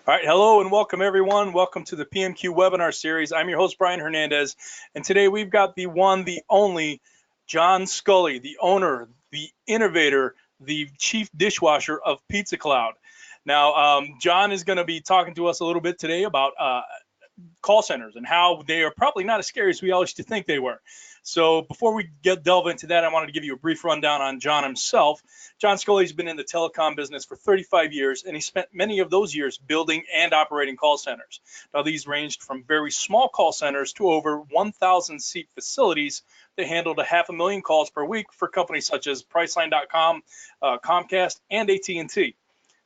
All right, hello and welcome everyone. Welcome to the PMQ webinar series. I'm your host, Brian Hernandez, and today we've got the one, the only, John Scully, the owner, the innovator, the chief dishwasher of PizzaCloud. Now, John is going to be talking to us a little bit today about call centers and how they are probably not as scary as we all used to think they were. So before we delve into that, I wanted to give you a brief rundown on John himself. John Scully's been in the telecom business for 35 years, and he spent many of those years building and operating call centers. Now, these ranged from very small call centers to over 1,000 seat facilities that handled 500,000 calls per week for companies such as Priceline.com, Comcast, and AT&T.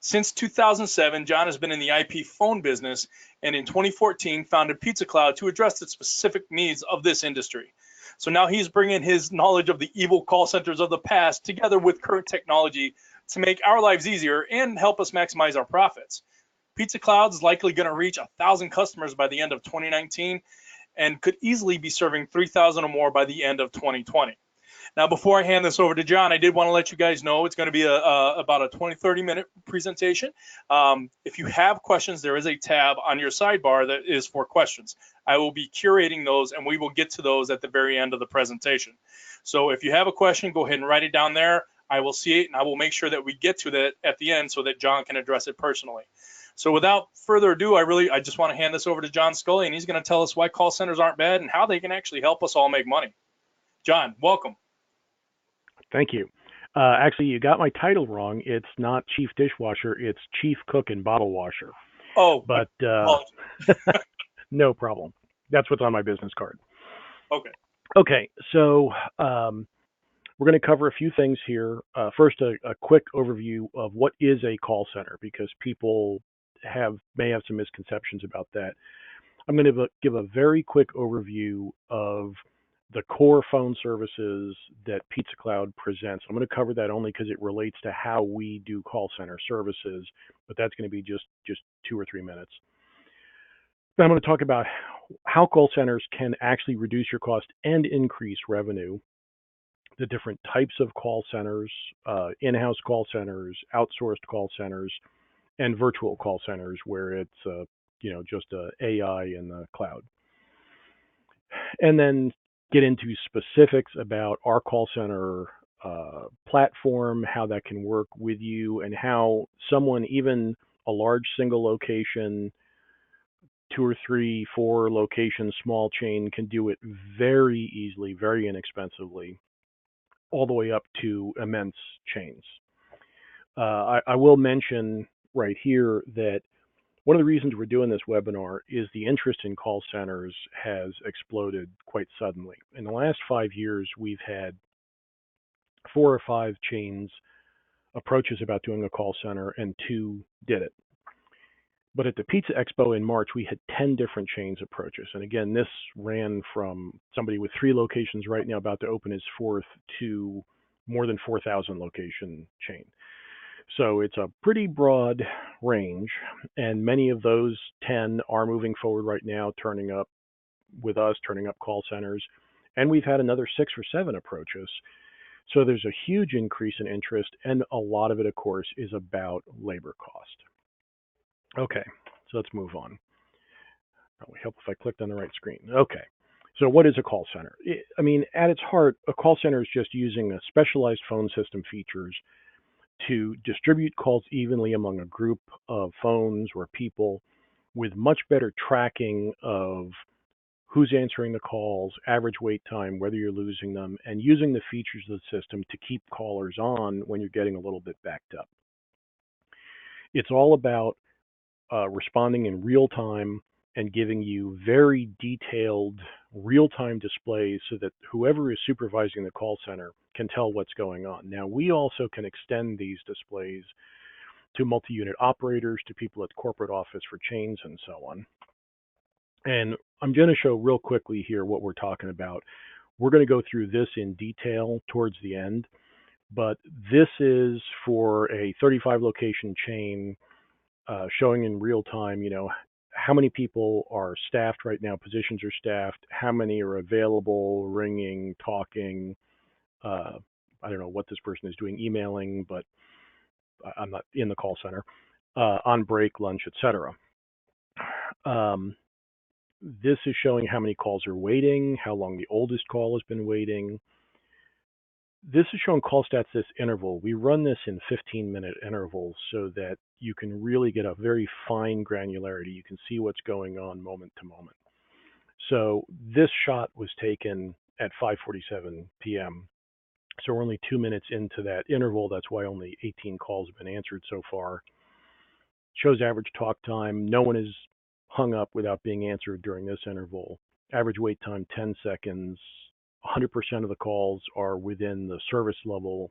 Since 2007, John has been in the IP phone business, and in 2014 founded PizzaCloud to address the specific needs of this industry. So now he's bringing his knowledge of the evil call centers of the past together with current technology to make our lives easier and help us maximize our profits. PizzaCloud is likely going to reach 1,000 customers by the end of 2019 and could easily be serving 3,000 or more by the end of 2020. Now, before I hand this over to John, I did want to let you guys know it's going to be about a 20-30 minute presentation. If you have questions, there is a tab on your sidebar that is for questions. I will be curating those, and we will get to those at the very end of the presentation. So if you have a question, go ahead and write it down there. I will see it, and I will make sure that we get to that at the end so that John can address it personally. So without further ado, I just want to hand this over to John Scully, and he's going to tell us why call centers aren't bad and how they can actually help us all make money. John, welcome. Thank you. Actually, you got my title wrong. It's not chief dishwasher. It's chief cook and bottle washer. Oh, but no problem. That's what's on my business card. Okay. Okay. So we're going to cover a few things here. First, a quick overview of what is a call center, because people may have some misconceptions about that. I'm going to give a very quick overview of the core phone services that PizzaCloud presents. I'm going to cover that only because it relates to how we do call center services, but that's going to be just 2 or 3 minutes. Then I'm going to talk about how call centers can actually reduce your cost and increase revenue, the different types of call centers, in-house call centers, outsourced call centers, and virtual call centers where it's just AI in the cloud. And then get into specifics about our call center platform, how that can work with you, and how someone, even a large single location, 2 or 3, 4 location small chain, can do it very easily, very inexpensively, all the way up to immense chains. I will mention right here that one of the reasons we're doing this webinar is the interest in call centers has exploded quite suddenly. In the last 5 years, we've had 4 or 5 chains approach us about doing a call center, and 2 did it. But at the Pizza Expo in March, we had 10 different chains approach us. And again, this ran from somebody with 3 locations right now about to open his 4th to more than 4,000 location chain. So it's a pretty broad range, and many of those 10 are moving forward right now, turning up with us, turning up call centers. And we've had another 6 or 7 approach us. So there's a huge increase in interest, and a lot of it, of course, is about labor cost. Okay, so let's move on. Probably help if I clicked on the right screen. Okay, so what is a call center? I mean, at its heart, a call center is just using a specialized phone system features to distribute calls evenly among a group of phones or people, with much better tracking of who's answering the calls, average wait time, whether you're losing them, and using the features of the system to keep callers on when you're getting a little bit backed up. It's all about responding in real time and giving you very detailed real-time displays so that whoever is supervising the call center can tell what's going on. Now, we also can extend these displays to multi-unit operators, to people at corporate office for chains, and so on. And I'm going to show real quickly here what we're talking about. We're going to go through this in detail towards the end, but this is for a 35 location chain, showing in real time, how many people are staffed right now, positions are staffed, how many are available, ringing, talking. I don't know what this person is doing, emailing, but I'm not in the call center, on break, lunch, etc. This is showing how many calls are waiting, how long the oldest call has been waiting. This is showing call stats this interval. We run this in 15-minute intervals so that you can really get a very fine granularity. You can see what's going on moment to moment. So this shot was taken at 5:47 p.m. So we're only 2 minutes into that interval. That's why only 18 calls have been answered so far. Shows average talk time. No one is hung up without being answered during this interval. Average wait time 10 seconds. 100% of the calls are within the service level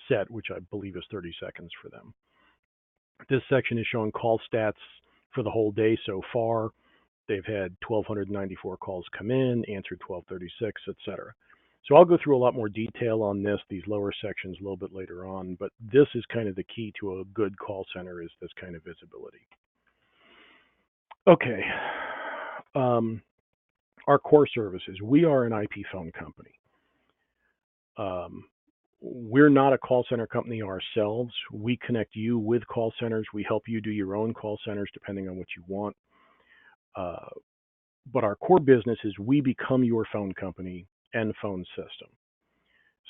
set, which I believe is 30 seconds for them. This section is showing call stats for the whole day so far. They've had 1,294 calls come in, answered 1,236, etc. So I'll go through a lot more detail on this, these lower sections, a little bit later on, but this is kind of the key to a good call center, is this kind of visibility. Okay. Our core services. We are an IP phone company. We're not a call center company ourselves. We connect you with call centers. We help you do your own call centers depending on what you want. But our core business is we become your phone company and phone system.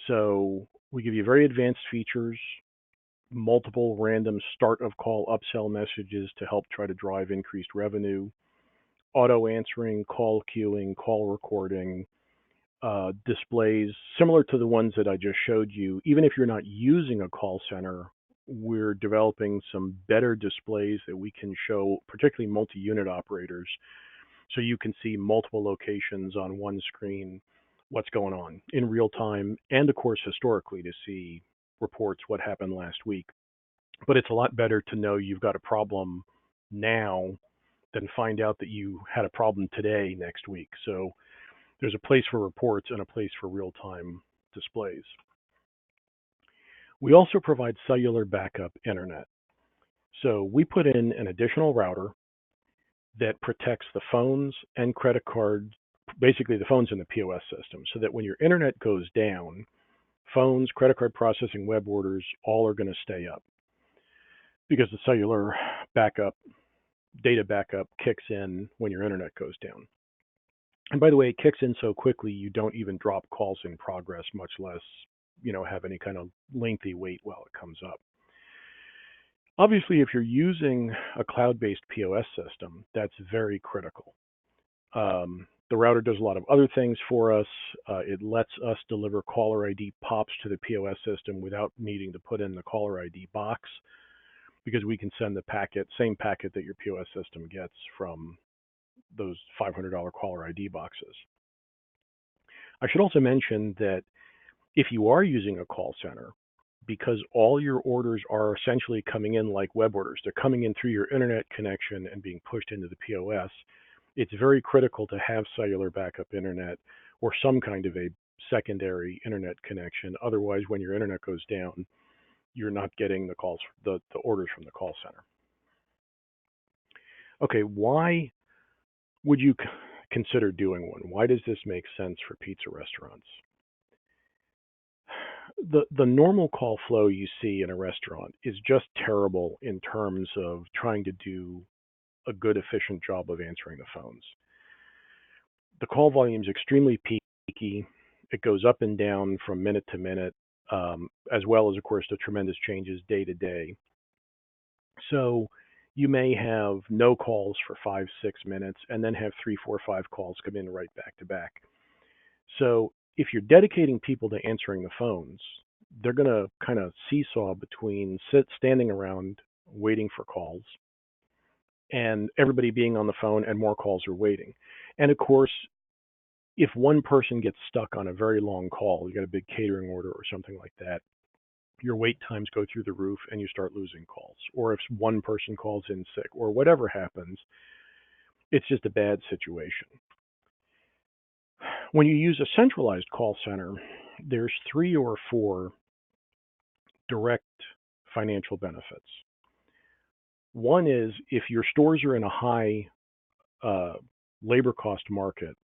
So we give you very advanced features, multiple random start of call upsell messages to help try to drive increased revenue, auto answering, call queuing, call recording, displays similar to the ones that I just showed you. Even if you're not using a call center, we're developing some better displays that we can show, particularly multi-unit operators, so you can see multiple locations on one screen, what's going on in real time, and of course historically to see reports what happened last week. But it's a lot better to know you've got a problem now than find out that you had a problem today next week. So there's a place for reports and a place for real-time displays. We also provide cellular backup internet. So we put in an additional router that protects the phones and credit cards, basically the phones and the POS system, so that when your internet goes down, phones, credit card processing, web orders, all are going to stay up because the cellular backup, data backup kicks in when your internet goes down. And by the way, it kicks in so quickly you don't even drop calls in progress, much less, have any kind of lengthy wait while it comes up. Obviously, if you're using a cloud-based POS system, that's very critical. The router does a lot of other things for us. It lets us deliver caller ID pops to the POS system without needing to put in the caller ID box, because we can send the same packet that your POS system gets from those $500 caller ID boxes. I should also mention that if you are using a call center, because all your orders are essentially coming in like web orders, they're coming in through your internet connection and being pushed into the POS, it's very critical to have cellular backup internet or some kind of a secondary internet connection. Otherwise, when your internet goes down, you're not getting the calls, the orders from the call center. Okay, why would you consider doing one? Why does this make sense for pizza restaurants? The normal call flow you see in a restaurant is just terrible in terms of trying to do a good, efficient job of answering the phones. The call volume is extremely peaky. It goes up and down from minute to minute, as well as, of course, the tremendous changes day to day. So you may have no calls for 5-6 minutes and then have 3, 4, 5 calls come in right back to back. So if you're dedicating people to answering the phones, they're going to kind of seesaw between standing around waiting for calls and everybody being on the phone and more calls are waiting. And of course, if one person gets stuck on a very long call, you got a big catering order or something like that, your wait times go through the roof and you start losing calls. Or if one person calls in sick or whatever happens, it's just a bad situation. When you use a centralized call center, there's 3 or 4 direct financial benefits. One is if your stores are in a high labor cost market,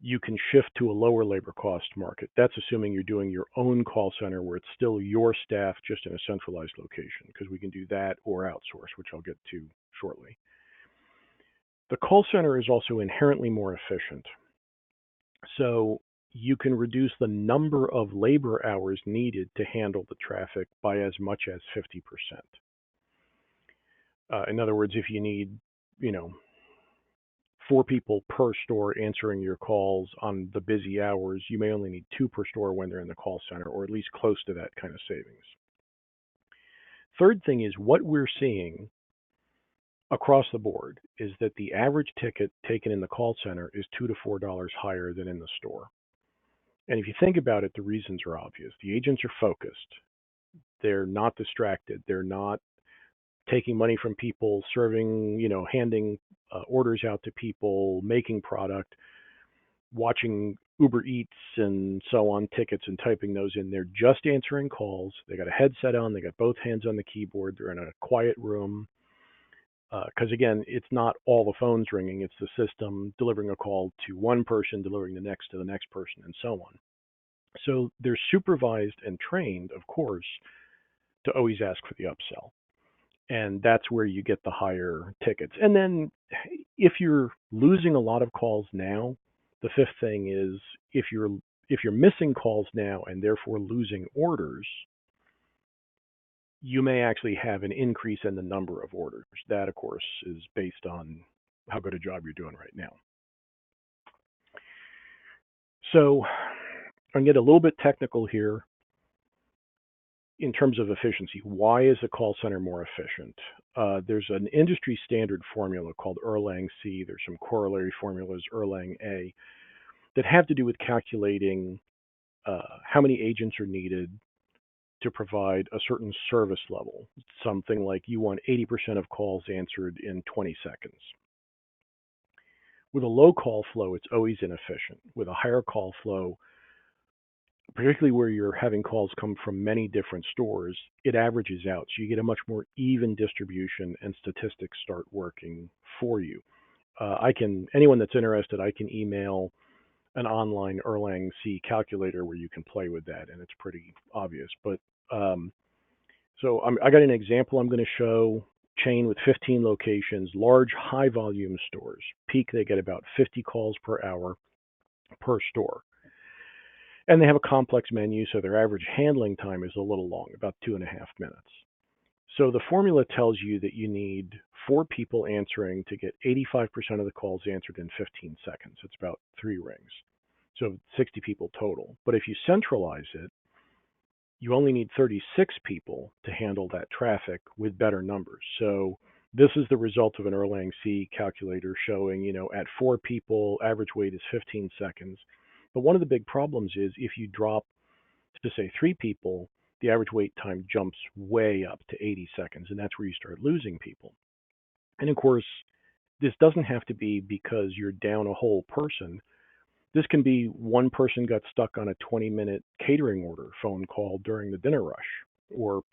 you can shift to a lower labor cost market. That's assuming you're doing your own call center where it's still your staff just in a centralized location, because we can do that or outsource, which I'll get to shortly. The call center is also inherently more efficient. So you can reduce the number of labor hours needed to handle the traffic by as much as 50%. In other words, if you need, you know, 4 people per store answering your calls on the busy hours, you may only need 2 per store when they're in the call center, or at least close to that kind of savings. Third thing is, what we're seeing across the board is that the average ticket taken in the call center is $2 to $4 higher than in the store. And if you think about it, the reasons are obvious. The agents are focused. They're not distracted. They're not taking money from people, serving, handing orders out to people, making product, watching Uber Eats and so on, tickets, and typing those in. They're just answering calls. They got a headset on. They got both hands on the keyboard. They're in a quiet room. Because again, it's not all the phones ringing. It's the system delivering a call to one person, delivering the next to the next person, and so on. So they're supervised and trained, of course, to always ask for the upsell. And that's where you get the higher tickets. And then if you're losing a lot of calls now, the fifth thing is if you're missing calls now and therefore losing orders, you may actually have an increase in the number of orders. That, of course, is based on how good a job you're doing right now. So I'm going to get a little bit technical here in terms of efficiency. Why is a call center more efficient? There's an industry standard formula called Erlang C. There's some corollary formulas, Erlang A, that have to do with calculating how many agents are needed to provide a certain service level. Something like you want 80% of calls answered in 20 seconds. With a low call flow, it's always inefficient. With a higher call flow, particularly where you're having calls come from many different stores, it averages out. So you get a much more even distribution and statistics start working for you. Anyone that's interested, I can email an online Erlang C calculator where you can play with that, and it's pretty obvious. But so I got an example I'm going to show. Chain with 15 locations, large high volume stores. Peak, they get about 50 calls per hour per store. And they have a complex menu, so their average handling time is a little long, about 2.5 minutes. So the formula tells you that you need 4 people answering to get 85% of the calls answered in 15 seconds. It's about 3 rings. So 60 people total. But if you centralize it, you only need 36 people to handle that traffic with better numbers. So this is the result of an Erlang C calculator showing, at 4 people, average wait is 15 seconds. But one of the big problems is if you drop to say 3 people, the average wait time jumps way up to 80 seconds, and that's where you start losing people. And of course, this doesn't have to be because you're down a whole person. This can be one person got stuck on a 20-minute catering order phone call during the dinner rush or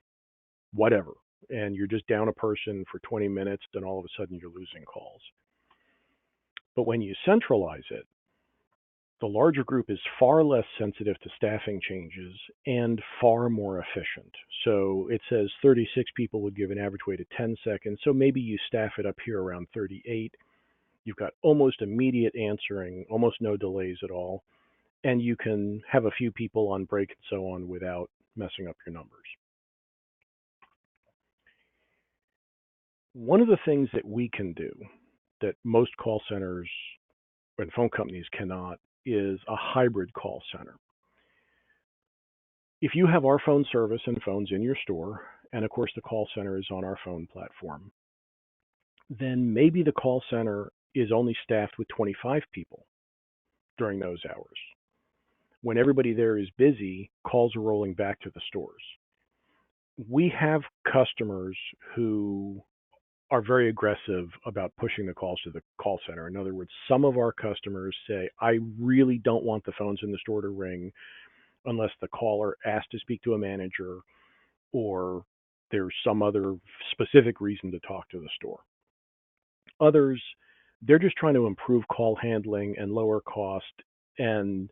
whatever, and you're just down a person for 20 minutes, and all of a sudden you're losing calls. But when you centralize it, the larger group is far less sensitive to staffing changes and far more efficient. So it says 36 people would give an average wait of 10 seconds. So maybe you staff it up here around 38. You've got almost immediate answering, almost no delays at all. And you can have a few people on break and so on without messing up your numbers. One of the things that we can do that most call centers and phone companies cannot is a hybrid call center. If you have our phone service and phones in your store, and of course the call center is on our phone platform, then maybe the call center is only staffed with 25 people during those hours. When everybody there is busy, calls are rolling back to the stores. We have customers who are very aggressive about pushing the calls to the call center. In other words, some of our customers say, I really don't want the phones in the store to ring unless the caller asked to speak to a manager or there's some other specific reason to talk to the store. Others, they're just trying to improve call handling and lower cost, and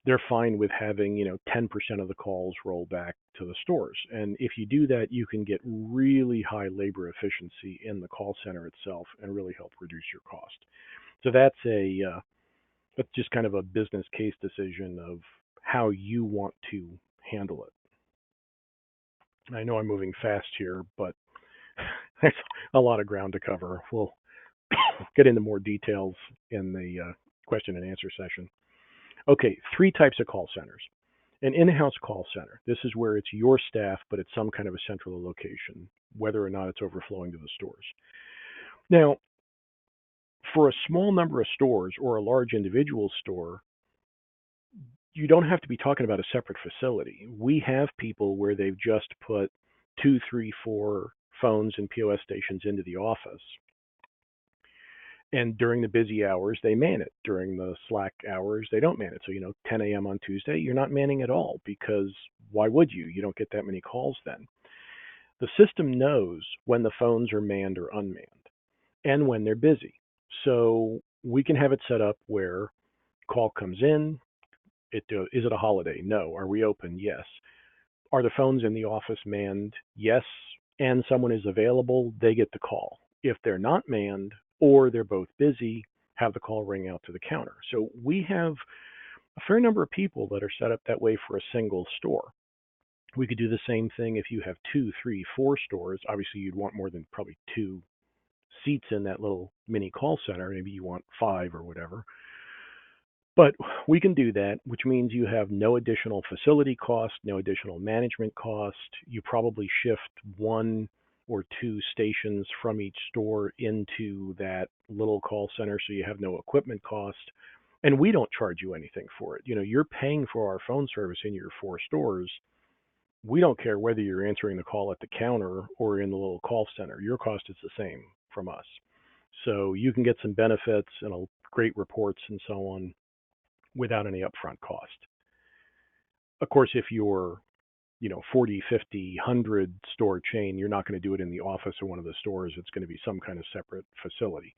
they're fine with having 10% of the calls roll back to the stores. And if you do that, you can get really high labor efficiency in the call center itself and really help reduce your cost. So that's just kind of a business case decision of how you want to handle it. I know I'm moving fast here, but there's a lot of ground to cover. We'll get into more details in the question and answer session. Okay, 3 types of call centers. An in-house call center. This is where it's your staff, but it's some kind of a central location, whether or not it's overflowing to the stores. Now, for a small number of stores or a large individual store, you don't have to be talking about a separate facility. We have people where they've just put 2, 3, 4 phones and POS stations into the office. And during the busy hours, they man it. During the slack hours, they don't man it. So, 10 a.m. on Tuesday, you're not manning at all, because why would you? You don't get that many calls then. The system knows when the phones are manned or unmanned and when they're busy. So we can have it set up where call comes in. Is it a holiday? No. Are we open? Yes. Are the phones in the office manned? Yes. And someone is available, they get the call. If they're not manned or they're both busy, have the call ring out to the counter. So we have a fair number of people that are set up that way for a single store. We could do the same thing if you have 2, 3, 4 stores. Obviously, you'd want more than probably 2 seats in that little mini call center. Maybe you want 5 or whatever. But we can do that, which means you have no additional facility cost, no additional management cost. You probably shift 1 or 2 stations from each store into that little call center, so you have no equipment cost. And we don't charge you anything for it. You're paying for our phone service in your 4 stores. We don't care whether you're answering the call at the counter or in the little call center. Your cost is the same from us. So you can get some benefits and great reports and so on without any upfront cost. Of course, if you're 40, 50, 100 store chain, you're not going to do it in the office or one of the stores. It's going to be some kind of separate facility.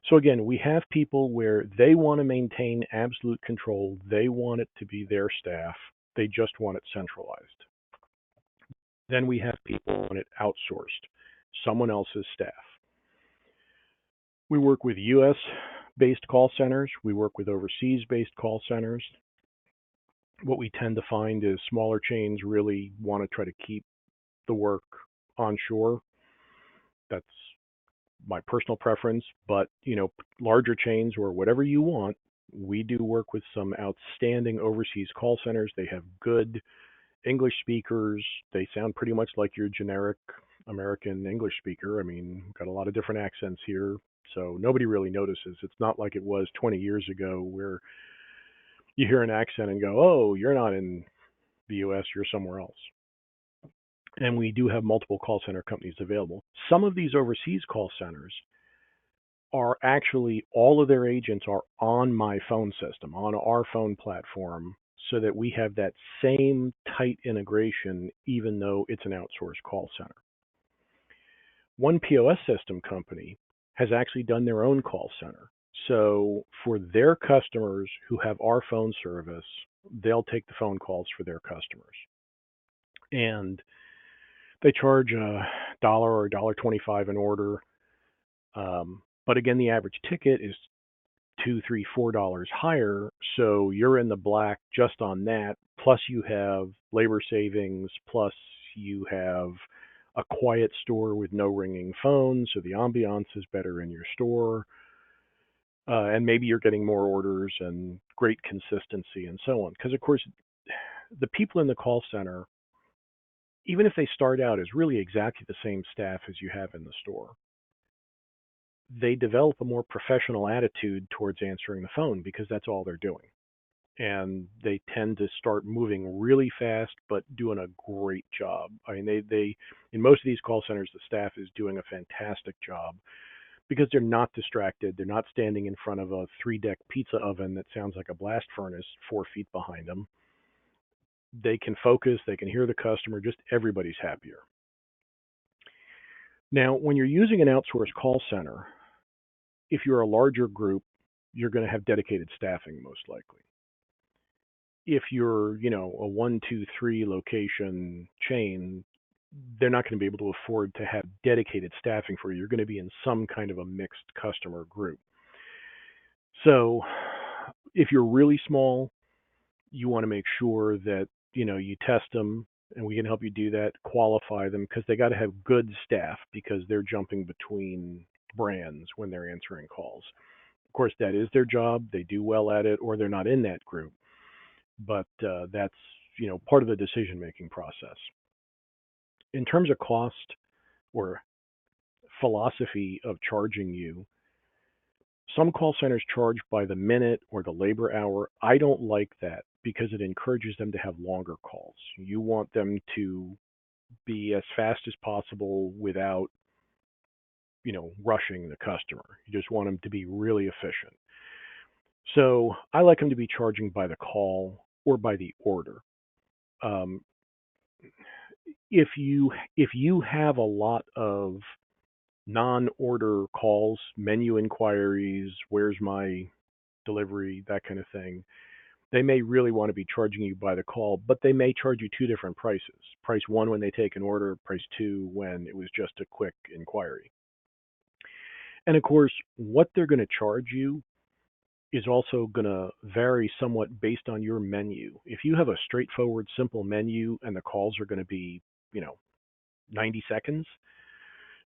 So again, we have people where they want to maintain absolute control. They want it to be their staff. They just want it centralized. Then we have people who want it outsourced, someone else's staff. We work with US-based call centers. We work with overseas-based call centers. What we tend to find is smaller chains really want to try to keep the work onshore. That's my personal preference, but larger chains or whatever you want, we do work with some outstanding overseas call centers. They have good English speakers. They sound pretty much like your generic American English speaker. I mean, got a lot of different accents here, so nobody really notices. It's not like it was 20 years ago where you hear an accent and go, oh, you're not in the US, you're somewhere else. And we do have multiple call center companies available. Some of these overseas call centers are actually, all of their agents are on my phone system, on our phone platform, so that we have that same tight integration, even though it's an outsourced call center. One POS system company has actually done their own call center. So for their customers who have our phone service, they'll take the phone calls for their customers. And they charge $1 or $1.25 an order. But again, the average ticket is $2, $3, $4 higher. So you're in the black just on that. Plus you have labor savings. Plus you have a quiet store with no ringing phones. So the ambiance is better in your store. And maybe you're getting more orders and great consistency and so on. Because, of course, the people in the call center, even if they start out as really exactly the same staff as you have in the store, they develop a more professional attitude towards answering the phone because that's all they're doing. And they tend to start moving really fast, but doing a great job. I mean, they in most of these call centers, the staff is doing a fantastic job because they're not distracted. They're not standing in front of a 3-deck pizza oven that sounds like a blast furnace 4 feet behind them. They can focus, they can hear the customer, just everybody's happier. Now, when you're using an outsourced call center, if you're a larger group, you're going to have dedicated staffing most likely. if you're, a 1, 2, 3 location chain, they're not going to be able to afford to have dedicated staffing for you. You're going to be in some kind of a mixed customer group. So if you're really small, you want to make sure that, you test them, and we can help you do that, qualify them, because they got to have good staff because they're jumping between brands when they're answering calls. Of course, that is their job. They do well at it, or they're not in that group. But that's, part of the decision-making process. In terms of cost or philosophy of charging you, some call centers charge by the minute or the labor hour. I don't like that because it encourages them to have longer calls. You want them to be as fast as possible without, rushing the customer. You just want them to be really efficient. So I like them to be charging by the call or by the order. Um, if you have a lot of non-order calls, menu inquiries, where's my delivery, that kind of thing, they may really want to be charging you by the call, but they may charge you two different prices. Price one when they take an order, price two when it was just a quick inquiry. And of course, what they're going to charge you is also going to vary somewhat based on your menu. If you have a straightforward, simple menu and the calls are going to be, 90 seconds,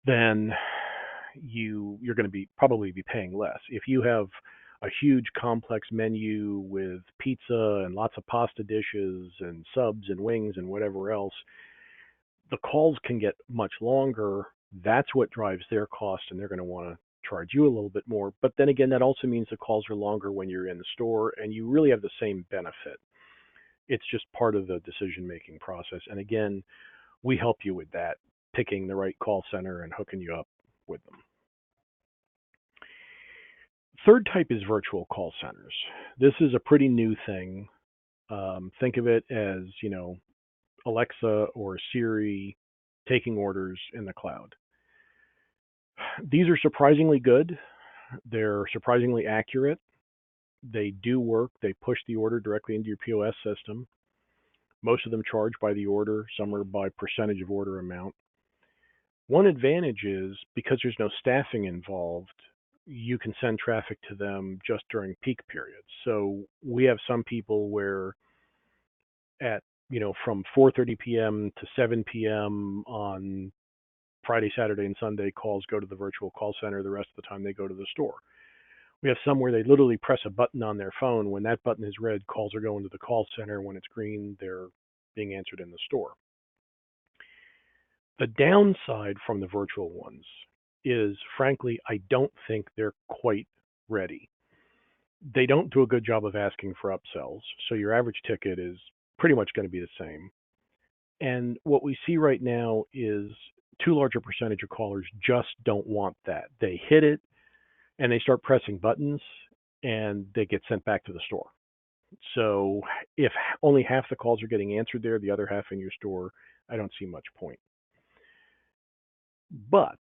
then you're going to probably be paying less. If you have a huge complex menu with pizza and lots of pasta dishes and subs and wings and whatever else, the calls can get much longer. That's what drives their cost, and they're going to want to charge you a little bit more. But then again, that also means the calls are longer when you're in the store, and you really have the same benefit. It's just part of the decision-making process. And again, we help you with that, picking the right call center and hooking you up with them. Third type is virtual call centers. This is a pretty new thing. Think of it as, Alexa or Siri taking orders in the cloud. These are surprisingly good. They're surprisingly accurate. They do work. They push the order directly into your POS system. Most of them charge by the order. Some are by percentage of order amount. One advantage is because there's no staffing involved, you can send traffic to them just during peak periods. So we have some people where at, from 4:30 p.m. to 7 p.m. on Friday, Saturday, and Sunday, calls go to the virtual call center. The rest of the time they go to the store. We have some where they literally press a button on their phone. When that button is red, calls are going to the call center. When it's green, they're being answered in the store. The downside from the virtual ones is, frankly, I don't think they're quite ready. They don't do a good job of asking for upsells, so your average ticket is pretty much going to be the same. And what we see right now is too large a percentage of callers just don't want that. They hit it and they start pressing buttons and they get sent back to the store. So if only half the calls are getting answered there, the other half in your store, I don't see much point. But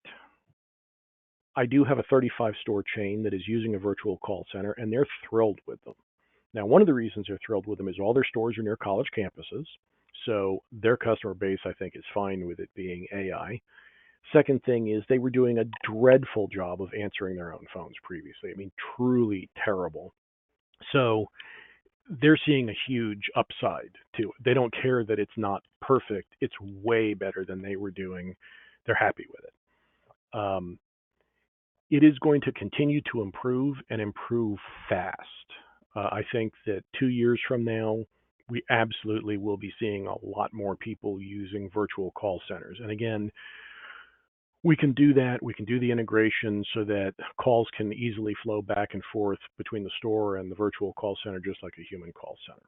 I do have a 35 store chain that is using a virtual call center, and they're thrilled with them. Now, one of the reasons they're thrilled with them is all their stores are near college campuses, so their customer base, I think, is fine with it being AI. Second thing is they were doing a dreadful job of answering their own phones previously. I mean, truly terrible. So they're seeing a huge upside to it. They don't care that it's not perfect. It's way better than they were doing. They're happy with it. It is going to continue to improve and improve fast. I think that 2 years from now, we absolutely will be seeing a lot more people using virtual call centers. And again, we can do that. We can do the integration so that calls can easily flow back and forth between the store and the virtual call center, just like a human call center.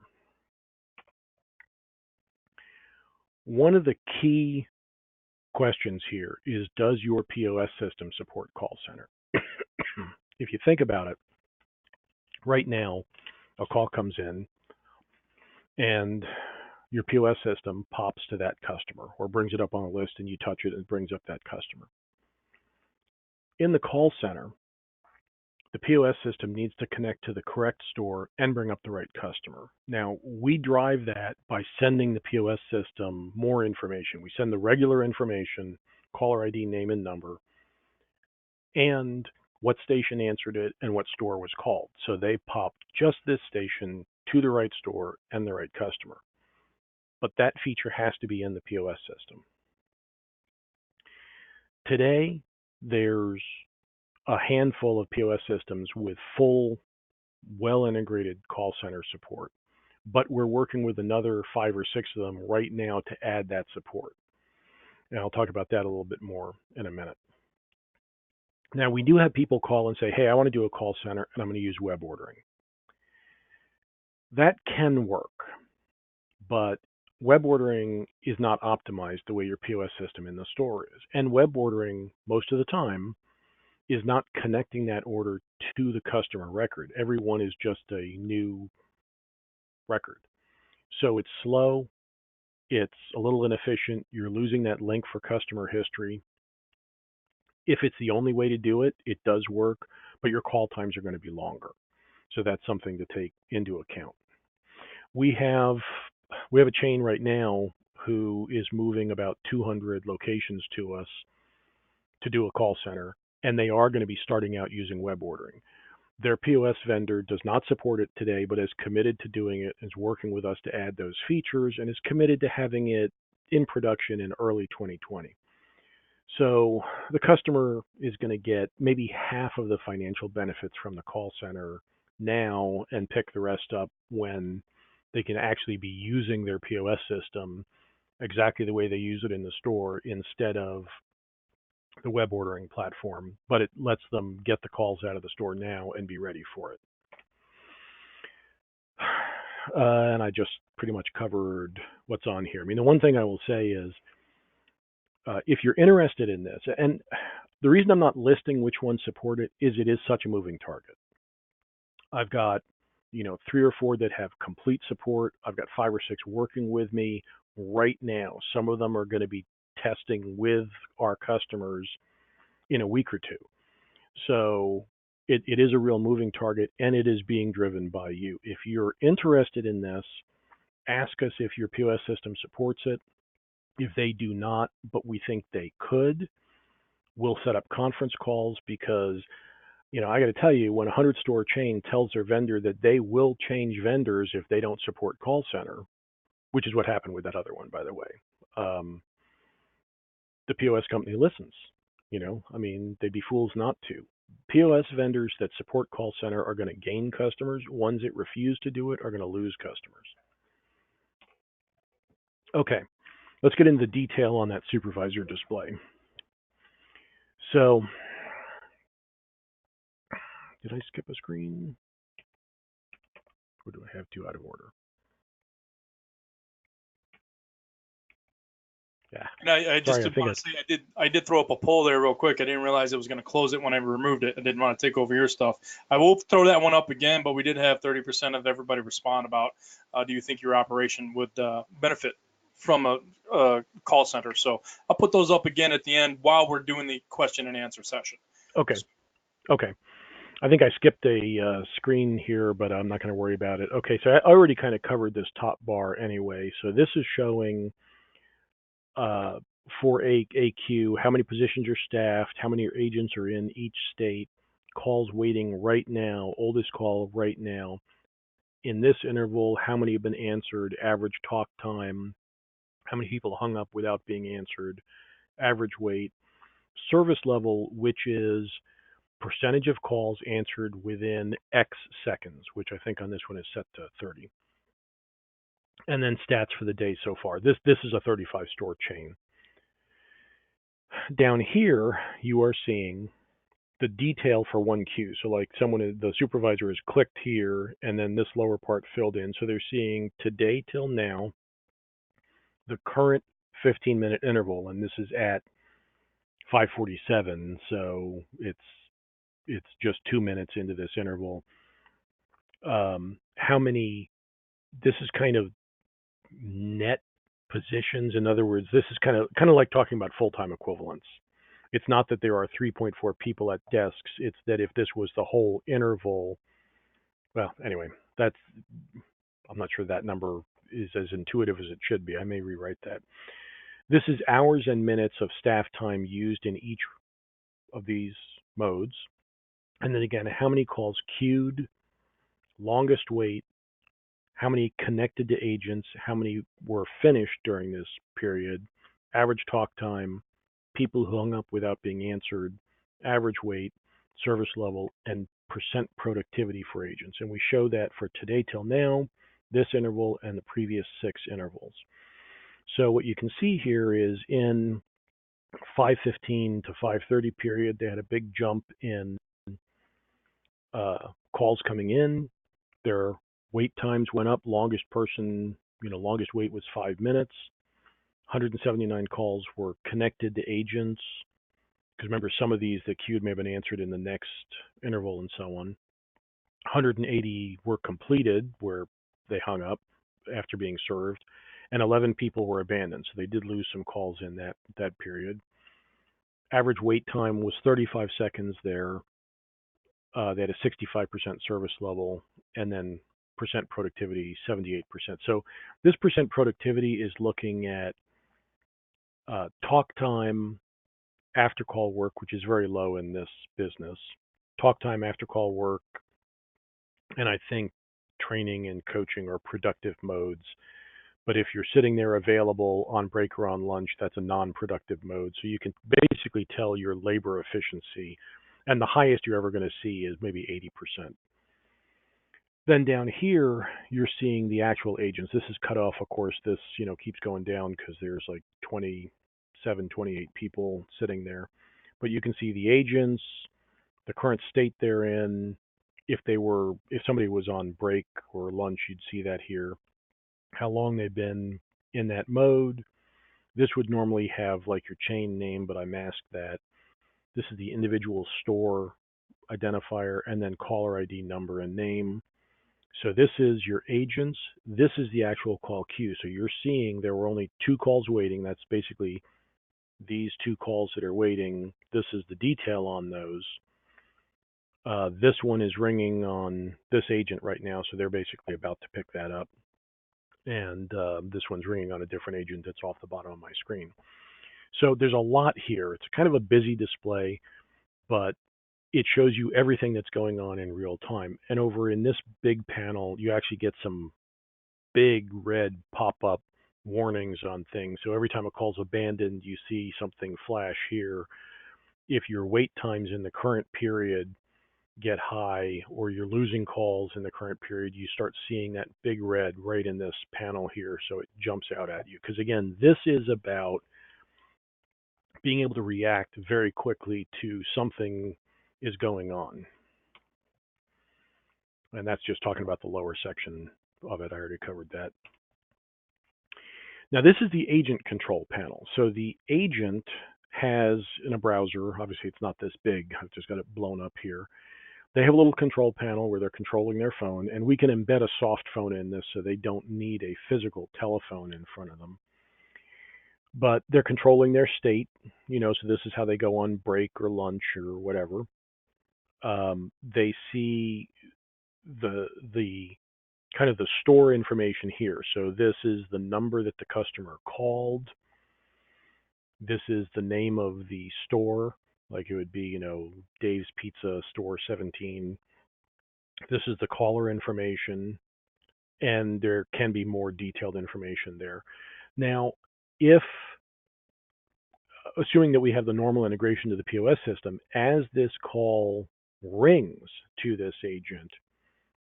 One of the key questions here is, does your POS system support call center? If you think about it, right now, a call comes in and your POS system pops to that customer or brings it up on a list and you touch it and it brings up that customer. In the call center, the POS system needs to connect to the correct store and bring up the right customer. Now, we drive that by sending the POS system more information. We send the regular information, caller ID, name and number, and what station answered it and what store was called. So they pop just this station to the right store and the right customer. But that feature has to be in the POS system. Today, there's a handful of POS systems with full, well-integrated call center support, but we're working with another 5 or 6 of them right now to add that support. And I'll talk about that a little bit more in a minute. Now, we do have people call and say, hey, I want to do a call center and I'm going to use web ordering. That can work, but web ordering is not optimized the way your POS system in the store is. And web ordering, most of the time, is not connecting that order to the customer record. Everyone is just a new record. So it's slow, it's a little inefficient, you're losing that link for customer history. If it's the only way to do it, it does work, but your call times are going to be longer. So that's something to take into account. We have a chain right now who is moving about 200 locations to us to do a call center, and they are going to be starting out using web ordering. Their POS vendor does not support it today, but is committed to doing it, is working with us to add those features, and is committed to having it in production in early 2020. So the customer is going to get maybe half of the financial benefits from the call center now and pick the rest up when they can actually be using their POS system exactly the way they use it in the store instead of the web ordering platform, but it lets them get the calls out of the store now and be ready for it. And I just pretty much covered what's on here. I mean, the one thing I will say is if you're interested in this, and the reason I'm not listing which ones support it is such a moving target. I've got 3 or 4 that have complete support. I've got 5 or 6 working with me right now. Some of them are going to be testing with our customers in a week or two. So it is a real moving target, and it is being driven by you. If you're interested in this, ask us if your POS system supports it. If they do not, but we think they could, we'll set up conference calls because, I got to tell you, when a 100-store chain tells their vendor that they will change vendors if they don't support call center, which is what happened with that other one, by the way, the POS company listens. They'd be fools not to. POS vendors that support call center are going to gain customers. Ones that refuse to do it are going to lose customers. Okay, let's get into the detail on that supervisor display. So, did I skip a screen? Or do I have 2 out of order? Yeah. And I just did want to say I did throw up a poll there real quick. I didn't realize it was going to close it when I removed it. I didn't want to take over your stuff. I will throw that one up again, but we did have 30% of everybody respond about do you think your operation would benefit from a call center? So I'll put those up again at the end while we're doing the question and answer session. Okay. I think I skipped a screen here, but I'm not going to worry about it. Okay, so I already kind of covered this top bar anyway. So this is showing for AQ, how many positions are staffed, how many agents are in each state, calls waiting right now, oldest call right now. In this interval, how many have been answered, average talk time, how many people hung up without being answered, average wait, service level, which is percentage of calls answered within X seconds, which I think on this one is set to 30. And then stats for the day so far. This is a 35-store chain. Down here, you are seeing the detail for one queue. So like the supervisor has clicked here, and then this lower part filled in. So they're seeing today till now, the current 15-minute interval, and this is at 5:47. So it's just 2 minutes into this interval. How many? This is kind of net positions. In other words, this is kind of like talking about full-time equivalents. It's not that there are 3.4 people at desks. It's that if this was the whole interval, well, anyway, that's, I'm not sure that number is as intuitive as it should be. I may rewrite that. This is hours and minutes of staff time used in each of these modes. And then again, how many calls queued, longest wait, how many connected to agents, how many were finished during this period, average talk time, people who hung up without being answered, average wait, service level, and percent productivity for agents. And we show that for today till now, this interval, and the previous 6 intervals. So what you can see here is in 5:15 to 5:30 period, they had a big jump in calls coming in. Their wait times went up. Longest wait was 5 minutes. 179 calls were connected to agents. Because remember, some of these that queued may have been answered in the next interval and so on. 180 were completed where they hung up after being served, and 11 people were abandoned. So they did lose some calls in that period. Average wait time was 35 seconds there. They had a 65% service level, and then percent productivity, 78%. So this percent productivity is looking at talk time after call work, which is very low in this business. Talk time after call work, and I think training and coaching are productive modes. But if you're sitting there available on break or on lunch, that's a non-productive mode. So you can basically tell your labor efficiency, and the highest you're ever going to see is maybe 80%. Then down here, you're seeing the actual agents. This is cut off, of course. This keeps going down because there's like 27, 28 people sitting there. But you can see the agents, the current state they're in. If somebody was on break or lunch, you'd see that here. How long they've been in that mode. This would normally have like your chain name, but I masked that. This is the individual store identifier, and then caller ID number and name. So this is your agents. This is the actual call queue. So you're seeing there were only 2 calls waiting. That's basically these 2 calls that are waiting. This is the detail on those. This one is ringing on this agent right now, so they're basically about to pick that up. And this one's ringing on a different agent that's off the bottom of my screen. So there's a lot here. It's kind of a busy display, but it shows you everything that's going on in real time. And over in this big panel, you actually get some big red pop-up warnings on things. So every time a call's abandoned, you see something flash here. If your wait times in the current period get high, or you're losing calls in the current period, you start seeing that big red right in this panel here. So it jumps out at you. Because again, this is about being able to react very quickly to something is going on. And that's just talking about the lower section of it. I already covered that. Now this is the agent control panel. So the agent has, in a browser, obviously it's not this big, I've just got it blown up here. They have a little control panel where they're controlling their phone, and we can embed a soft phone in this so they don't need a physical telephone in front of them. But they're controlling their state, so this is how they go on break or lunch or whatever. They see the kind of the store information here. So this is the number that the customer called. This is the name of the store, like it would be, Dave's Pizza Store 17. This is the caller information, and there can be more detailed information there. Now, assuming that we have the normal integration to the POS system, as this call rings to this agent,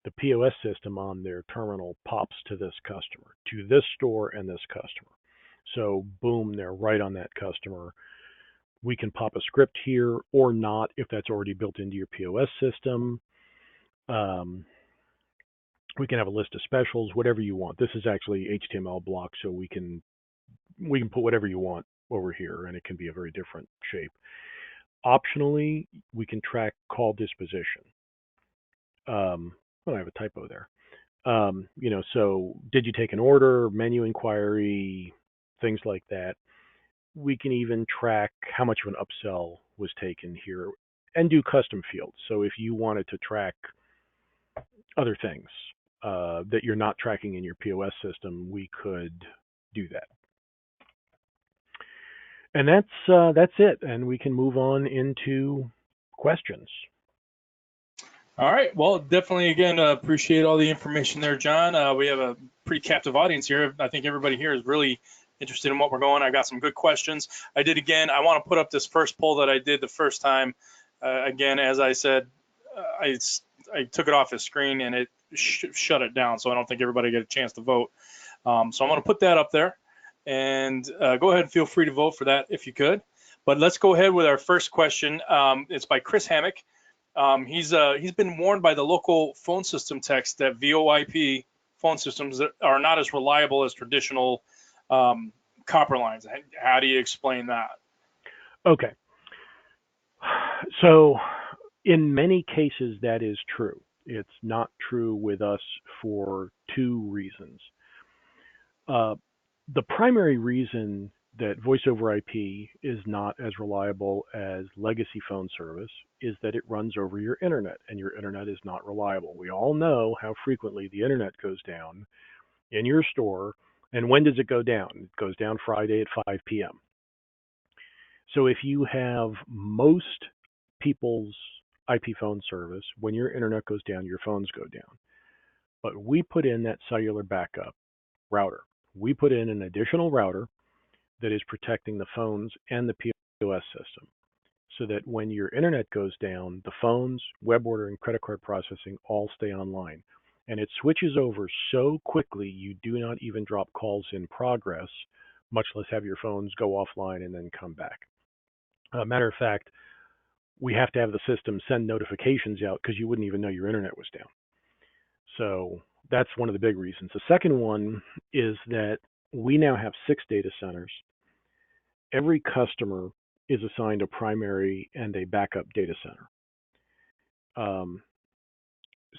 the POS system on their terminal pops to this customer, to this store and this customer. So boom, they're right on that customer. We can pop a script here or not if that's already built into your POS system. We can have a list of specials, whatever you want. This is actually HTML block, so we can put whatever you want over here, and it can be a very different shape. Optionally, we can track call disposition. I have a typo there. So did you take an order, menu inquiry, things like that. we can even track how much of an upsell was taken here and do custom fields. So if you wanted to track other things that you're not tracking in your POS system, we could do that. And that's it. And we can move on into questions. All right. Well, definitely, again, appreciate all the information there, John. We have a pretty captive audience here. I think everybody here is really interested in what we're going. I got some good questions. I want to put up this first poll that I did the first time. Again, as I said, I took it off the screen and it shut it down, so I don't think everybody got a chance to vote. So I'm going to put that up there, and go ahead and feel free to vote for that if you could. But let's go ahead with our first question. It's by Chris Hammock. He's been warned by the local phone system techs that VoIP phone systems are not as reliable as traditional copper lines. How do you explain that? Okay. So in many cases, that is true. It's not true with us for two reasons. The primary reason that voice over IP is not as reliable as legacy phone service is that it runs over your internet, and your internet is not reliable. We all know how frequently the internet goes down in your store, and when does it go down? It goes down Friday at 5 p.m. So if you have most people's IP phone service, when your internet goes down, your phones go down. But we put in that cellular backup router. We put in an additional router that is protecting the phones and the POS system so that when your internet goes down, the phones, web ordering, credit card processing all stay online. And it switches over so quickly you do not even drop calls in progress, much less have your phones go offline and then come back. Matter of fact, we have to have the system send notifications out because you wouldn't even know your internet was down. So that's one of the big reasons. The second one is that we now have 6 data centers. Every customer is assigned a primary and a backup data center.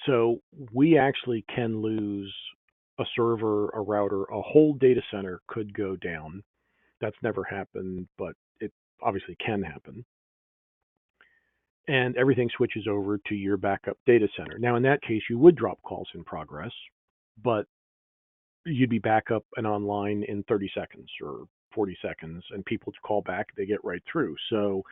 So we actually can lose a server, a router, a whole data center could go down. That's never happened, but it obviously can happen. And everything switches over to your backup data center. Now, in that case, you would drop calls in progress, but you'd be back up and online in 30 seconds or 40 seconds, and people call back, they get right through. So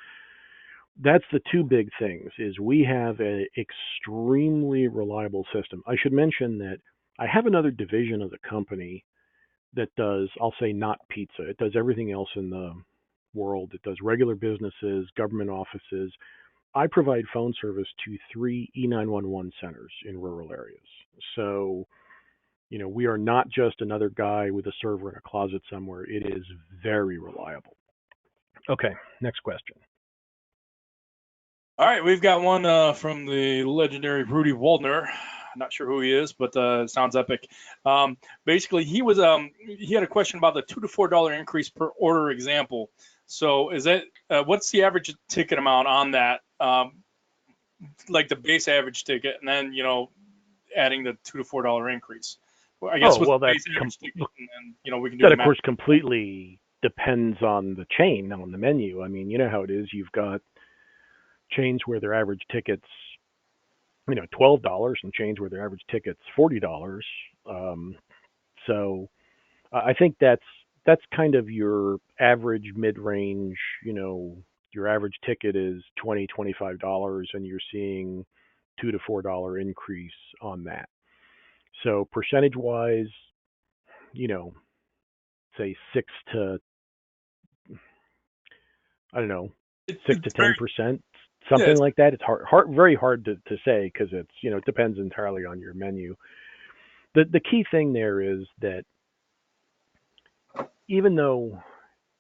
that's the two big things, is we have an extremely reliable system. I should mention that I have another division of the company that does, I'll say, not pizza. It does everything else in the world. It does regular businesses, government offices. I provide phone service to 3 E911 centers in rural areas. So, we are not just another guy with a server in a closet somewhere. It is very reliable. Okay, next question. All right, we've got one from the legendary Rudy Waldner. Not sure who he is, but it sounds epic. Basically, he had a question about the $2 to $4 increase per order example. So, is that what's the average ticket amount on that? Like the base average ticket, and then adding the $2 to $4 increase. Well, I guess with the base average ticket, and then we can do that. The Of math. course, completely depends on the chain, on the menu. I mean, you know how it is. You've got chains where their average ticket's $12 and chains where their average ticket's $40. So I think that's kind of your average mid-range. Your average ticket is $20-$25, and you're seeing $2 to $4 increase on that. So percentage-wise, say 6 to, I don't know, 6 to 10%, something like that. It's very hard to say because it depends entirely on your menu. The key thing there is that even though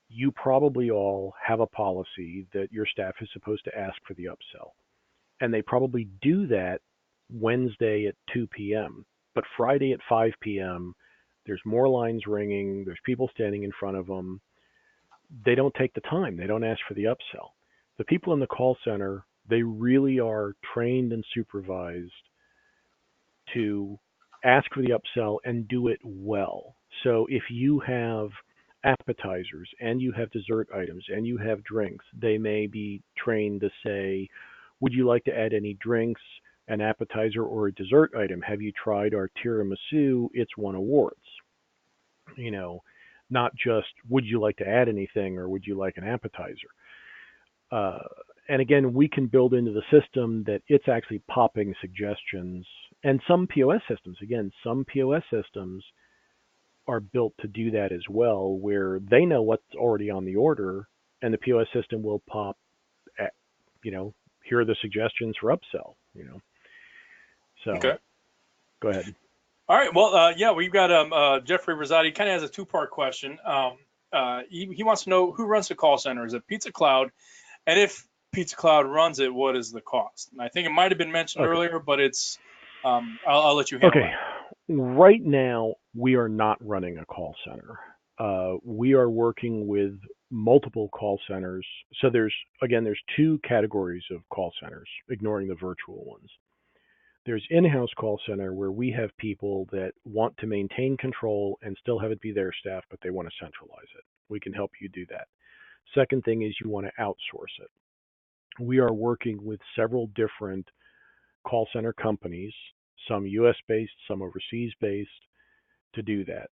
you probably all have a policy that your staff is supposed to ask for the upsell, and they probably do that Wednesday at 2 p.m., but Friday at 5 p.m., there's more lines ringing, there's people standing in front of them. They don't take the time. They don't ask for the upsell. The people in the call center, they really are trained and supervised to ask for the upsell and do it well. So if you have appetizers and you have dessert items and you have drinks, they may be trained to say, would you like to add any drinks, an appetizer, or a dessert item? Have you tried our tiramisu? It's won awards. You know, not just would you like to add anything or would you like an appetizer? Uh, and again, we can build into the system that it's actually popping suggestions. And some POS systems, again, some POS systems are built to do that as well, where they know what's already on the order, and the POS system will pop, at, you know, here are the suggestions for upsell. You know, so Okay. go ahead. All right. Well, yeah, we've got Jeffrey Rosati. Kind of has a two-part question. He wants to know who runs the call center. Is it PizzaCloud? And if PizzaCloud runs it, what is the cost? And I think it might have been mentioned Okay. earlier, but it's I'll let you handle Okay. Right now, we are not running a call center. We are working with multiple call centers. So there's two categories of call centers, ignoring the virtual ones. There's in-house call center where we have people that want to maintain control and still have it be their staff, but they want to centralize it. We can help you do that. Second thing is you want to outsource it. We are working with several different call center companies, some US based, some overseas based, to do that.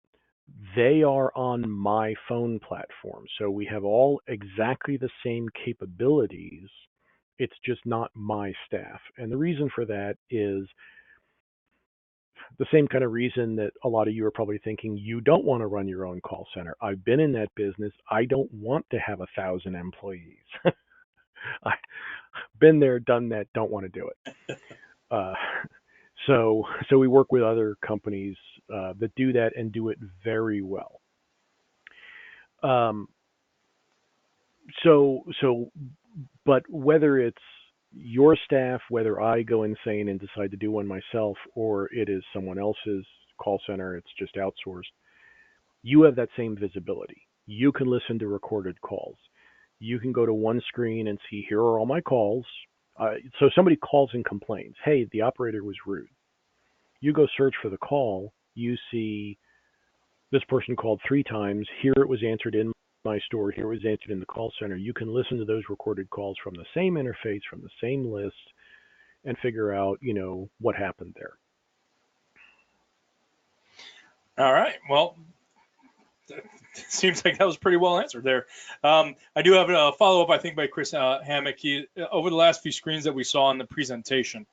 They are on my phone platform. So we have all exactly the same capabilities. It's just not my staff. And the reason for that is the same kind of reason that a lot of you are probably thinking you don't want to run your own call center. I've been in that business. I don't want to have 1,000 employees. I've been there, done that, don't want to do it. Uh, so we work with other companies that do that and do it very well. Um, so, but whether it's your staff, whether I go insane and decide to do one myself, or it is someone else's call center, it's just outsourced, you have that same visibility. You can listen to recorded calls. You can go to one screen and see, here are all my calls. So somebody calls and complains, hey, the operator was rude. You go search for the call, you see this person called 3 times. Here it was answered in my store. Here it was answered in the call center. You can listen to those recorded calls from the same interface, from the same list, and figure out, what happened there. All right. Well, seems like that was pretty well answered there. I do have a follow-up, I think, by Chris Hammock. Over the last few screens that we saw in the presentation,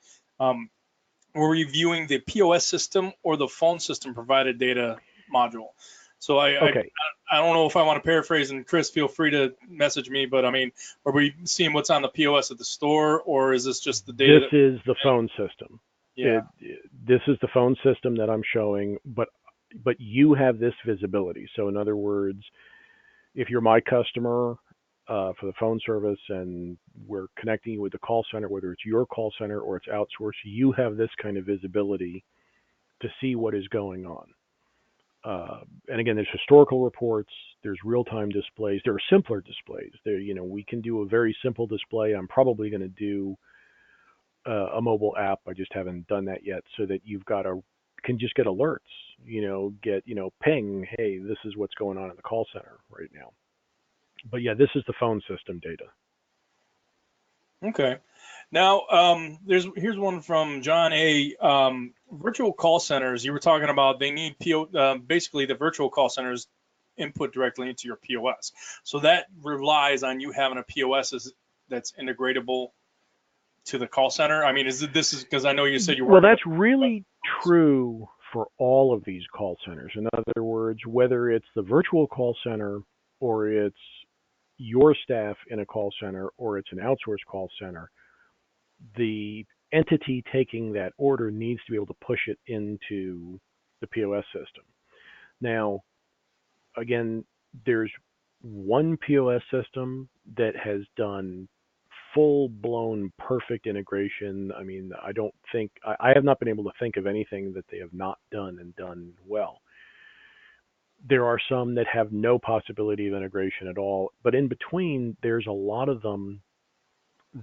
we're reviewing the POS system or the phone system provided data module. So Okay. I don't know if I want to paraphrase, and Chris, feel free to message me, but I mean, are we seeing what's on the POS at the store, or is this just the data? This is the phone system. Yeah. This is the phone system that I'm showing, but you have this visibility. So in other words, if you're my customer for the phone service and we're connecting you with the call center, whether it's your call center or it's outsourced, you have this kind of visibility to see what is going on. And again, there's historical reports, there's real-time displays, there are simpler displays. There, we can do a very simple display. I'm probably going to do a mobile app. I just haven't done that yet, so that can just get alerts. Get ping. Hey, this is what's going on in the call center right now. But yeah, this is the phone system data. Okay. Now, here's one from John A. Virtual call centers. You were talking about they need basically the virtual call centers input directly into your POS. So that relies on you having a POS that's integratable to the call center. I mean, this is because I know you said you were. Well, that's really true for all of these call centers. In other words, whether it's the virtual call center or it's your staff in a call center or it's an outsourced call center, the entity taking that order needs to be able to push it into the POS system. Now, again, there's one POS system that has done full-blown perfect integration. I mean, I have not been able to think of anything that they have not done and done well. There are some that have no possibility of integration at all, but in between, there's a lot of them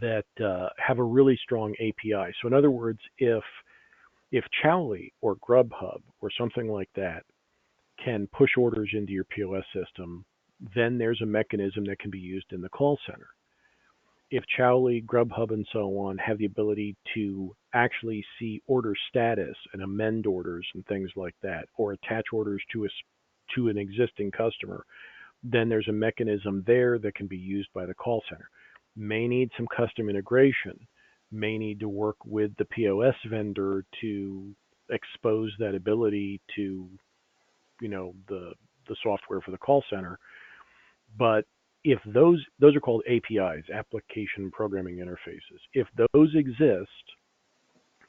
that have a really strong API. So in other words, if Chowly or Grubhub or something like that can push orders into your POS system, then there's a mechanism that can be used in the call center. If Chowly, Grubhub, and so on have the ability to actually see order status and amend orders and things like that, or attach orders to an existing customer, then there's a mechanism there that can be used by the call center. May need some custom integration, may need to work with the POS vendor to expose that ability to, the software for the call center. But if those are called APIs, application programming interfaces, if those exist,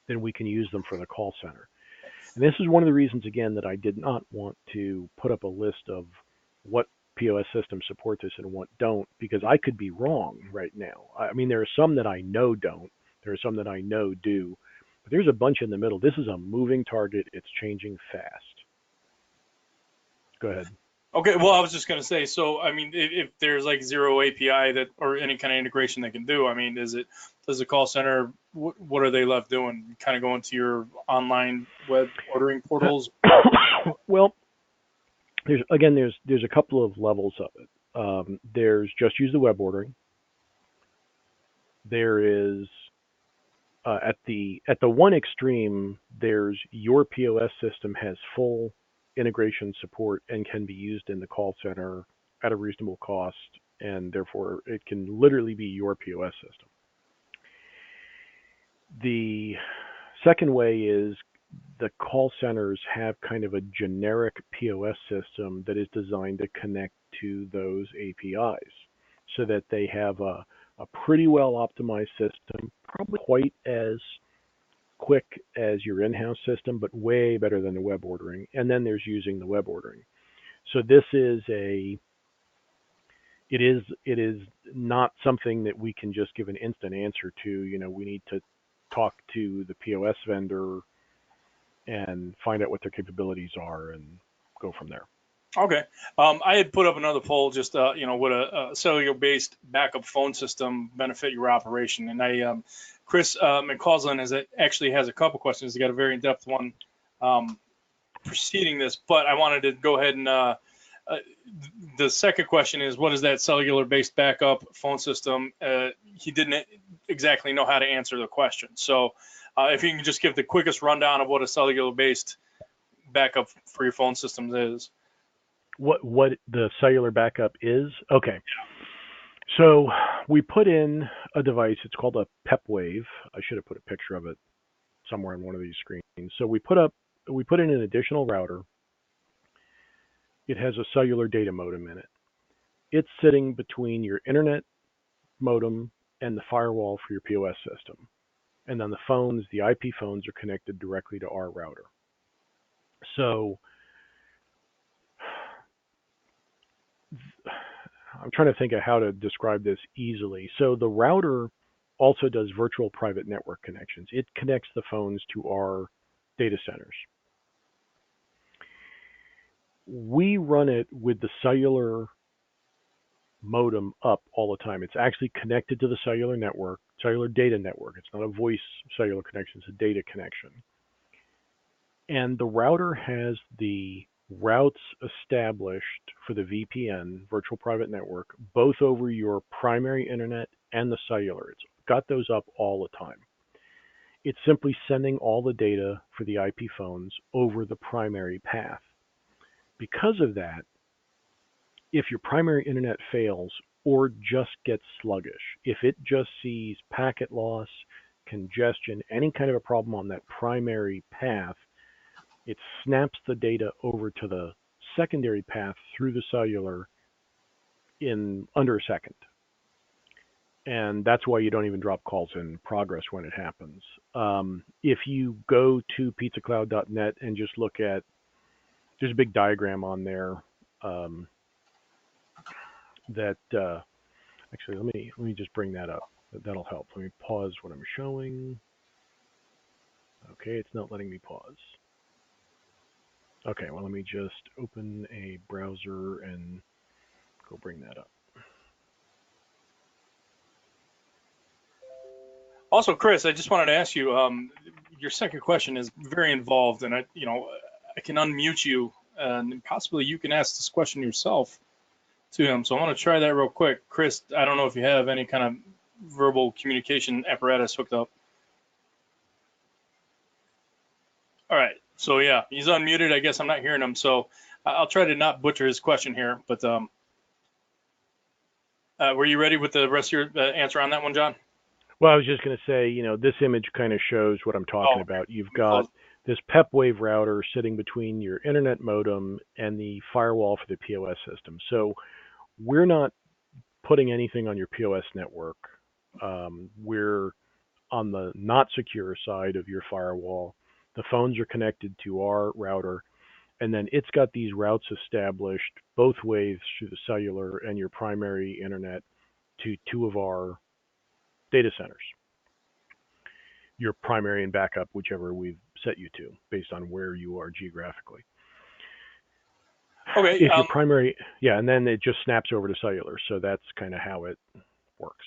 then we can use them for the call center. And this is one of the reasons, again, that I did not want to put up a list of what POS systems support this and what don't, because I could be wrong right now. I mean, there are some that I know don't. There are some that I know do. But there's a bunch in the middle. This is a moving target. It's changing fast. Go ahead. Okay, well, I was just going to say, so, I mean, if there's like zero API that, or any kind of integration they can do, I mean, does the call center, what are they left doing? Kind of going to your online web ordering portals? Well, there's a couple of levels of it. There's just use the web ordering. There is at the one extreme, there's your POS system has full integration support and can be used in the call center at a reasonable cost, and therefore it can literally be your POS system. The second way is the call centers have kind of a generic POS system that is designed to connect to those APIs so that they have a pretty well optimized system, probably quite as quick as your in-house system, but way better than the web ordering. And then there's using the web ordering. So this is it is not something that we can just give an instant answer to. We need to talk to the POS vendor and find out what their capabilities are and go from there. Okay. I had put up another poll, just, would a cellular-based backup phone system benefit your operation? And Chris McCausland actually has a couple questions. He got a very in-depth one preceding this, but I wanted to go ahead and the second question is, what is that cellular-based backup phone system? He didn't exactly know how to answer the question. So if you can just give the quickest rundown of what a cellular-based backup for your phone systems is. What the cellular backup is? Okay. So we put in a device. It's called a PepWave. I should have put a picture of it somewhere on one of these screens. So we put in an additional router. It has a cellular data modem in it. It's sitting between your internet modem and the firewall for your POS system. And then the IP phones are connected directly to our router. So I'm trying to think of how to describe this easily. So the router also does virtual private network connections. It connects the phones to our data centers. We run it with the cellular modem up all the time. It's actually connected to the cellular network, cellular data network. It's not a voice cellular connection, it's a data connection. And the router has the routes established for the VPN, virtual private network, both over your primary internet and the cellular. It's got those up all the time. It's simply sending all the data for the IP phones over the primary path. Because of that, if your primary internet fails or just gets sluggish, if it just sees packet loss, congestion, any kind of a problem on that primary path, it snaps the data over to the secondary path through the cellular in under a second. And that's why you don't even drop calls in progress when it happens. If you go to PizzaCloud.net and just look at, there's a big diagram on there that actually let me just bring that up. That'll help. Let me pause what I'm showing. Okay, it's not letting me pause. Okay, well, let me just open a browser and go bring that up. Also, Chris, I just wanted to ask you, your second question is very involved, and I can unmute you and possibly you can ask this question yourself to him. So I want to try that real quick. Chris, I don't know if you have any kind of verbal communication apparatus hooked up. All right. So yeah, he's unmuted. I guess I'm not hearing him. So I'll try to not butcher his question here. But were you ready with the rest of your answer on that one, John? Well, I was just going to say, this image kind of shows what I'm talking about. You've got this PEP-Wave router sitting between your internet modem and the firewall for the POS system. So we're not putting anything on your POS network. We're on the not secure side of your firewall. The phones are connected to our router, and then it's got these routes established both ways through the cellular and your primary internet to two of our data centers. Your primary and backup, whichever we've set you to, based on where you are geographically. Okay. If your primary, and then it just snaps over to cellular. So that's kind of how it works.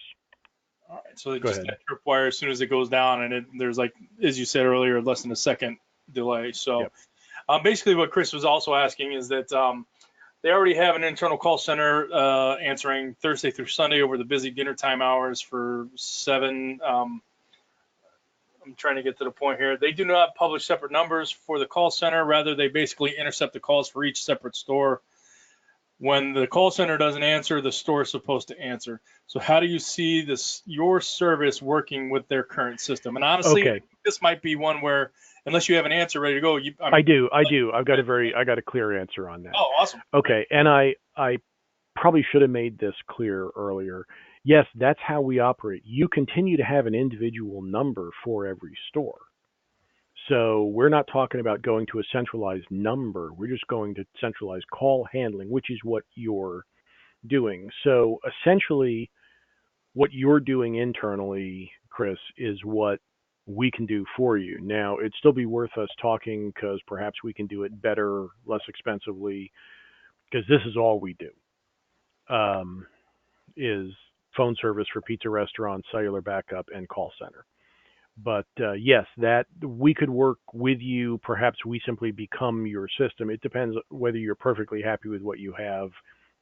All right. So just that tripwire as soon as it goes down, and there's like, as you said earlier, less than a second delay. So basically what Chris was also asking is that they already have an internal call center answering Thursday through Sunday over the busy dinner time hours for 7. I'm trying to get to the point here. They do not publish separate numbers for the call center. Rather, they basically intercept the calls for each separate store. When the call center doesn't answer, the store is supposed to answer. So how do you see your service working with their current system? And honestly, this might be one where, unless you have an answer ready to go, I do. I've got a clear answer on that. Oh, awesome. Okay, and I probably should have made this clear earlier. Yes, that's how we operate. You continue to have an individual number for every store. So we're not talking about going to a centralized number. We're just going to centralized call handling, which is what you're doing. So essentially, what you're doing internally, Chris, is what we can do for you. Now, it'd still be worth us talking because perhaps we can do it better, less expensively, because this is all we do, is phone service for pizza restaurants, cellular backup, and call center. But yes, that we could work with you. Perhaps we simply become your system. It depends whether you're perfectly happy with what you have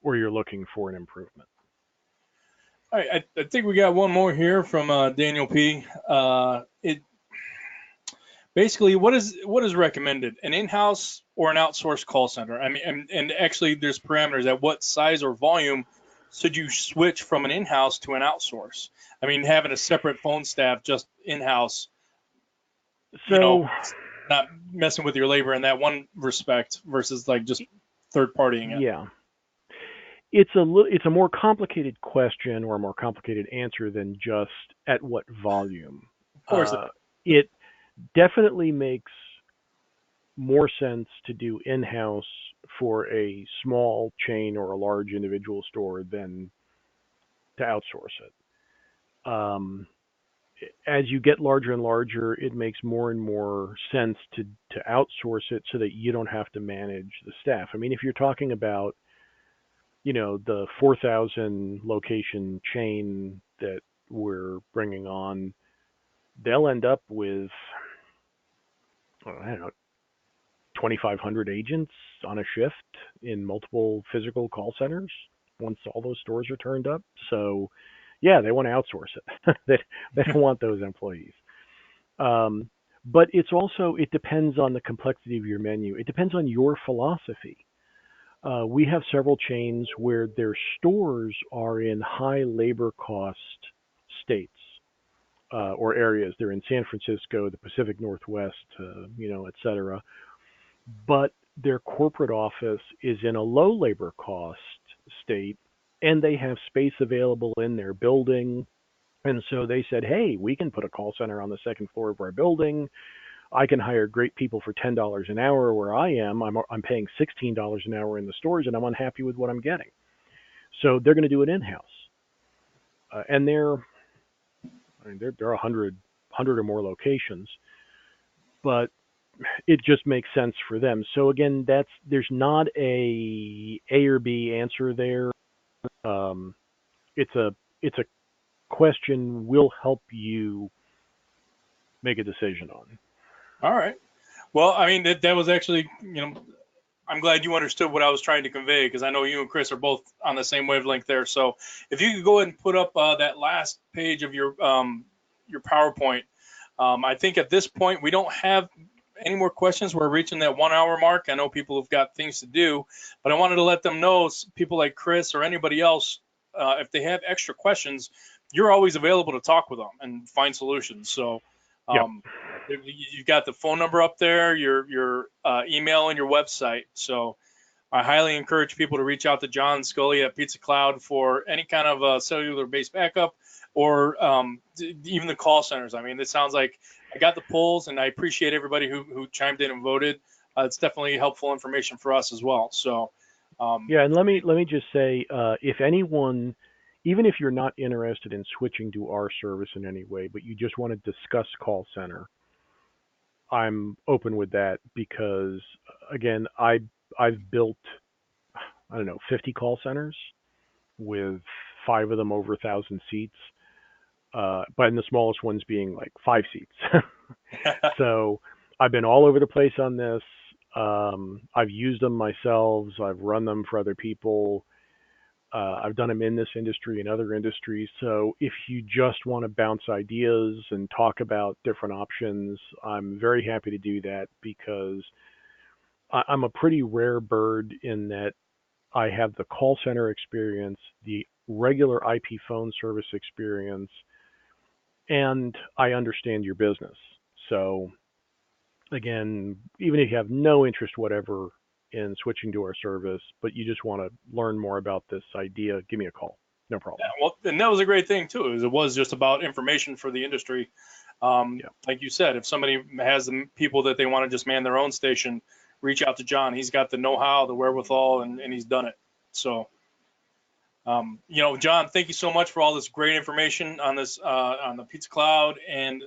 or you're looking for an improvement. All right, I think we got one more here from Daniel P. Basically, what is recommended, an in-house or an outsourced call center? I mean, and actually, there's parameters at what size or volume should you switch from an in-house to an outsource? I mean, having a separate phone staff just in-house, not messing with your labor in that one respect versus like just third partying it. Yeah. It's a more complicated question or a more complicated answer than just at what volume. Of course. It definitely makes more sense to do in-house for a small chain or a large individual store than to outsource it. As you get larger and larger, it makes more and more sense to outsource it so that you don't have to manage the staff. I mean, if you're talking about, the 4,000 location chain that we're bringing on, they'll end up with, I don't know, 2,500 agents on a shift in multiple physical call centers once all those stores are turned up. So, yeah, they want to outsource it. they don't want those employees. But it depends on the complexity of your menu. It depends on your philosophy. We have several chains where their stores are in high labor cost states or areas. They're in San Francisco, the Pacific Northwest, et cetera. But their corporate office is in a low labor cost state, and they have space available in their building. And so they said, hey, we can put a call center on the second floor of our building. I can hire great people for $10 an hour where I am. I'm paying $16 an hour in the stores, and I'm unhappy with what I'm getting. So they're going to do it in-house. And there are 100 or more locations, but it just makes sense for them. So again, there's not a or B answer there. It's a question we'll help you make a decision on. All right. Well, I mean, that was actually, I'm glad you understood what I was trying to convey, because I know you and Chris are both on the same wavelength there. So if you could go ahead and put up that last page of your PowerPoint. I think at this point we don't have any more questions. We're reaching that 1 hour mark. I know people have got things to do, but I wanted to let them know, people like Chris or anybody else, if they have extra questions, you're always available to talk with them and find solutions. So Yep. you've got the phone number up there, your email, and your website. So I highly encourage people to reach out to John Scully at PizzaCloud for any kind of cellular-based backup, or even the call centers. I mean, it sounds like I got the polls, and I appreciate everybody who chimed in and voted. It's definitely helpful information for us as well. So Yeah, and let me just say, if anyone, even if you're not interested in switching to our service in any way, but you just want to discuss call center, I'm open with that because, again, I've built, I don't know, 50 call centers with 5 of them over 1,000 seats, but the smallest ones being like 5 seats. So I've been all over the place on this. I've used them myself. I've run them for other people. I've done them in this industry and other industries. So if you just want to bounce ideas and talk about different options, I'm very happy to do that because I'm a pretty rare bird in that I have the call center experience, the regular IP phone service experience, and I understand your business. So again, even if you have no interest whatever in switching to our service, but you just want to learn more about this idea, give me a call. No problem. yeah, well, and that was a great thing too. Is it was just about information for the industry. Yeah. Like you said, if somebody has the people that they want to just man their own station, reach out to John. He's got the know-how, the wherewithal, and he's done it. So, John, thank you so much for all this great information on this on the PizzaCloud, and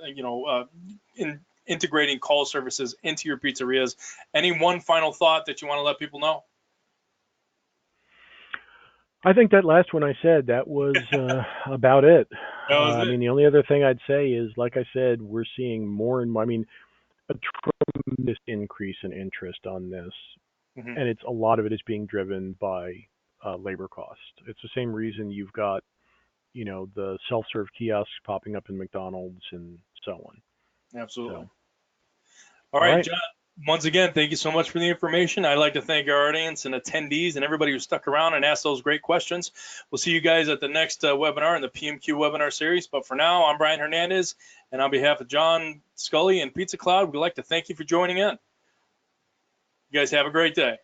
in integrating call services into your pizzerias. Any one final thought that you want to let people know? I think that last one I said, that was about it. That was I it. mean, the only other thing I'd say is, like I said, we're seeing more and more, I mean, a tremendous increase in interest on this. Hmm. And a lot of it is being driven by labor cost. It's the same reason you've got, the self-serve kiosks popping up in McDonald's and so on. Absolutely. So, All all right, right. John. Once again, thank you so much for the information. I'd like to thank our audience and attendees and everybody who stuck around and asked those great questions. We'll see you guys at the next webinar in the PMQ webinar series. But for now, I'm Brian Hernandez, and on behalf of John Scully and PizzaCloud, we'd like to thank you for joining in. You guys have a great day.